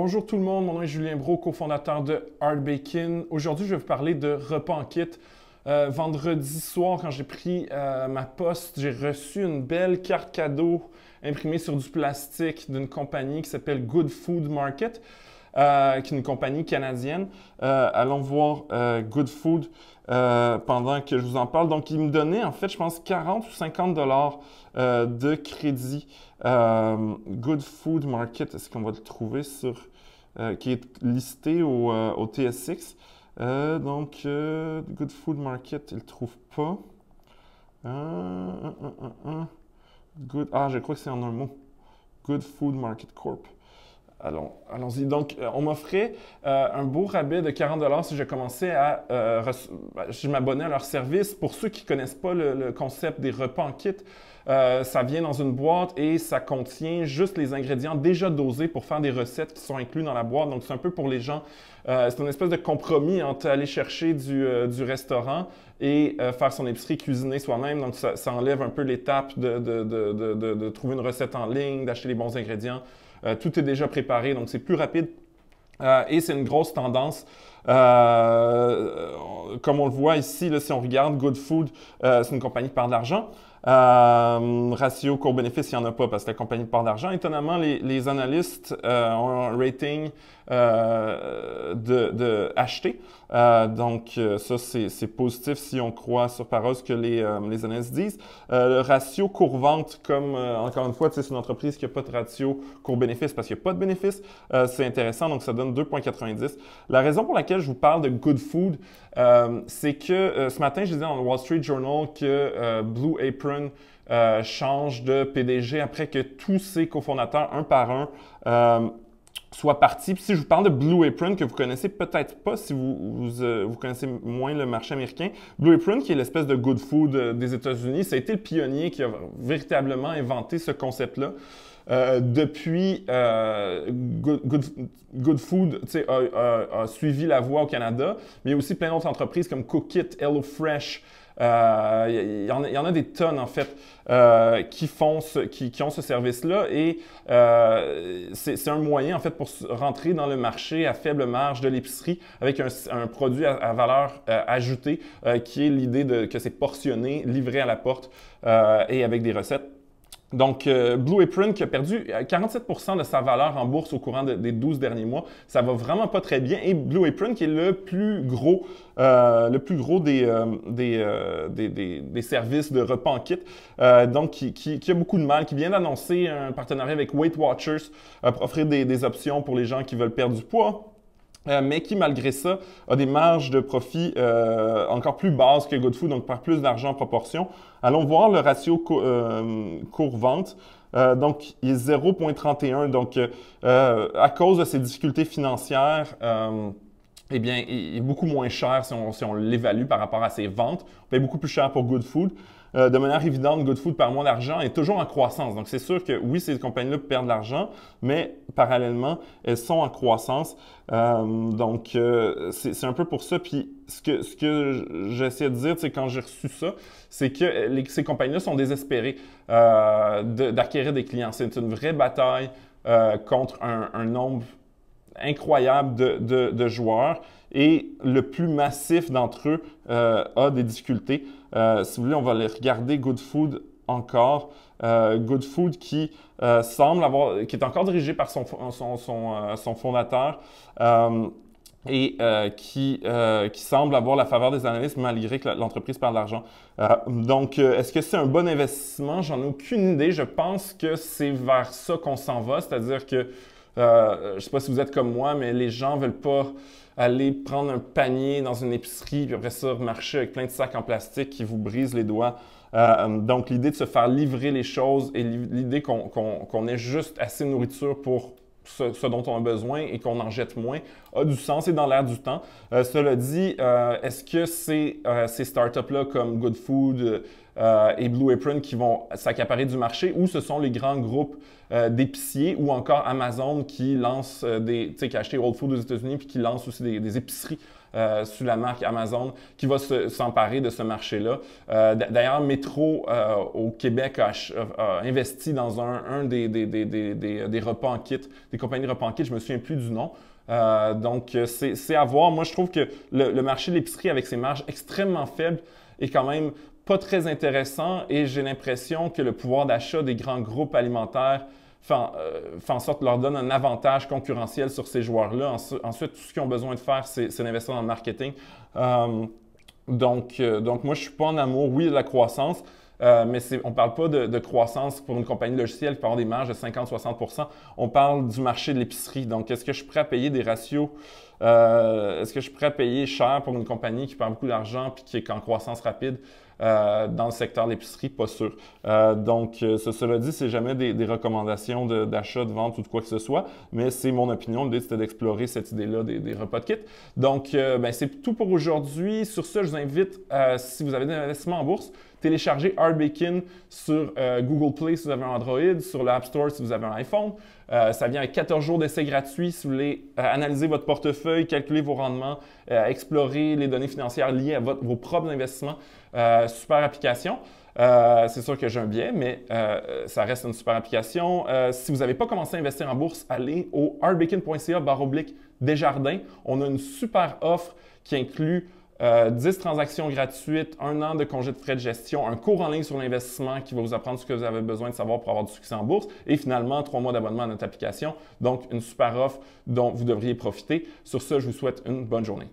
Bonjour tout le monde, mon nom est Julien Brault, cofondateur de Art Bacon. Aujourd'hui, je vais vous parler de repas en kit. Vendredi soir, quand j'ai pris ma poste, j'ai reçu une belle carte cadeau imprimée sur du plastique d'une compagnie qui s'appelle Good Food Market, qui est une compagnie canadienne. Allons voir Good Food pendant que je vous en parle. Donc, ils me donnaient, en fait, je pense 40 ou 50 dollars de crédit. Good Food Market, est-ce qu'on va le trouver sur... qui est listé au TSX. Good Food Market, il ne le trouve pas. Je crois que c'est en un mot. Good Food Market Corp. Allons-y. Donc, on m'offrait un beau rabais de 40 dollars si je commençais si je m'abonnais à leur service. Pour ceux qui ne connaissent pas le concept des repas en kit, ça vient dans une boîte et ça contient juste les ingrédients déjà dosés pour faire des recettes qui sont inclus dans la boîte. Donc, c'est un peu pour les gens, c'est une espèce de compromis entre aller chercher du restaurant et faire son épicerie cuisiner soi-même. Donc, ça enlève un peu l'étape de trouver une recette en ligne, d'acheter les bons ingrédients. Tout est déjà préparé, donc c'est plus rapide. Et c'est une grosse tendance. Comme on le voit ici, là, si on regarde Good Food, c'est une compagnie qui part de l'argent. Ratio court-bénéfice, il n'y en a pas parce que la compagnie part d'argent. Étonnamment, les analystes ont un rating de acheter. Ça, c'est positif si on croit sur parole ce que les analystes disent. Le ratio court-vente, comme encore une fois, c'est une entreprise qui n'a pas de ratio court-bénéfice parce qu'il n'y a pas de bénéfice. C'est intéressant, donc ça donne 2,90. La raison pour laquelle je vous parle de Good Food, c'est que ce matin, je disais dans le Wall Street Journal que Blue Apron change de PDG après que tous ses cofondateurs, un par un, soient partis. Puis si je vous parle de Blue Apron, que vous connaissez peut-être pas si vous connaissez moins le marché américain, Blue Apron, qui est l'espèce de good food des États-Unis, ça a été le pionnier qui a véritablement inventé ce concept-là. Depuis Good Food a suivi la voie au Canada, mais il y a aussi plein d'autres entreprises comme Cookit, HelloFresh. Il y en a des tonnes, en fait, qui ont ce service-là et c'est un moyen, en fait, pour rentrer dans le marché à faible marge de l'épicerie avec un produit à valeur ajoutée qui est l'idée que c'est portionné, livré à la porte et avec des recettes. Donc, Blue Apron qui a perdu 47% de sa valeur en bourse au courant des 12 derniers mois, ça va vraiment pas très bien. Et Blue Apron qui est le plus gros des services de repas en kit, donc qui a beaucoup de mal, qui vient d'annoncer un partenariat avec Weight Watchers pour offrir des options pour les gens qui veulent perdre du poids. Mais qui, malgré ça, a des marges de profit encore plus basses que Good Food, donc perd plus d'argent en proportion. Allons voir le ratio cours-vente. Donc, il est 0,31. Donc, à cause de ces difficultés financières, eh bien, il est beaucoup moins cher si on l'évalue par rapport à ses ventes. On paye beaucoup plus cher pour Good Food. De manière évidente, Good Food perd moins d'argent et est toujours en croissance. Donc, c'est sûr que oui, ces compagnies-là perdent de l'argent, mais parallèlement, elles sont en croissance. C'est un peu pour ça. Puis, ce que j'essaie de dire, c'est quand j'ai reçu ça, c'est que ces compagnies-là sont désespérées d'acquérir des clients. C'est une vraie bataille contre un nombre incroyable de joueurs et le plus massif d'entre eux a des difficultés. Si vous voulez, on va aller regarder Good Food encore. Good Food qui qui est encore dirigé par son fondateur qui semble avoir la faveur des analystes malgré que l'entreprise perd de l'argent. Est-ce que c'est un bon investissement? J'en ai aucune idée. Je pense que c'est vers ça qu'on s'en va, c'est-à-dire que je ne sais pas si vous êtes comme moi, mais les gens ne veulent pas aller prendre un panier dans une épicerie puis après ça marcher avec plein de sacs en plastique qui vous brisent les doigts. Donc, l'idée de se faire livrer les choses et l'idée qu'on ait juste assez de nourriture pour ce dont on a besoin et qu'on en jette moins a du sens et dans l'air du temps. Cela dit, est-ce que ces startups-là comme Good Food et Blue Apron qui vont s'accaparer du marché, ou ce sont les grands groupes d'épiciers ou encore Amazon qui lance tu sais, qui a acheté Whole Foods aux États-Unis puis qui lance aussi des épiceries sous la marque Amazon qui va s'emparer de ce marché-là. D'ailleurs, Métro au Québec a investi dans un des repas en kit, des compagnies de repas en kit, je me souviens plus du nom. Donc, c'est à voir. Moi, je trouve que le marché de l'épicerie avec ses marges extrêmement faibles est quand même pas très intéressant et j'ai l'impression que le pouvoir d'achat des grands groupes alimentaires fait en sorte leur donne un avantage concurrentiel sur ces joueurs-là. Ensuite, tout ce qu'ils ont besoin de faire, c'est d'investir dans le marketing. Donc, moi, je ne suis pas en amour. Oui, il y a de la croissance, mais on ne parle pas de croissance pour une compagnie logicielle qui peut avoir des marges de 50-60 %. On parle du marché de l'épicerie. Donc, est-ce que je suis prêt à payer des ratios? Est-ce que je suis prêt à payer cher pour une compagnie qui perd beaucoup d'argent et qui est en croissance rapide? Dans le secteur de l'épicerie, pas sûr. Donc, cela dit, c'est jamais des recommandations d'achat, de vente ou de quoi que ce soit, mais c'est mon opinion. L'idée, c'était d'explorer cette idée-là des repas de kit. Donc, ben, c'est tout pour aujourd'hui. Sur ce, je vous invite, si vous avez des investissements en bourse, télécharger Arbekin sur Google Play si vous avez un Android, sur l'App Store si vous avez un iPhone. Ça vient avec 14 jours d'essai gratuit si vous voulez analyser votre portefeuille, calculer vos rendements, explorer les données financières liées à vos propres investissements. Super application. C'est sûr que j'ai un biais, mais ça reste une super application. Si vous n'avez pas commencé à investir en bourse, allez au arbekin.ca/Desjardins. On a une super offre qui inclut 10 transactions gratuites, 1 an de congé de frais de gestion, un cours en ligne sur l'investissement qui va vous apprendre ce que vous avez besoin de savoir pour avoir du succès en bourse et finalement 3 mois d'abonnement à notre application. Donc, une super offre dont vous devriez profiter. Sur ce, je vous souhaite une bonne journée.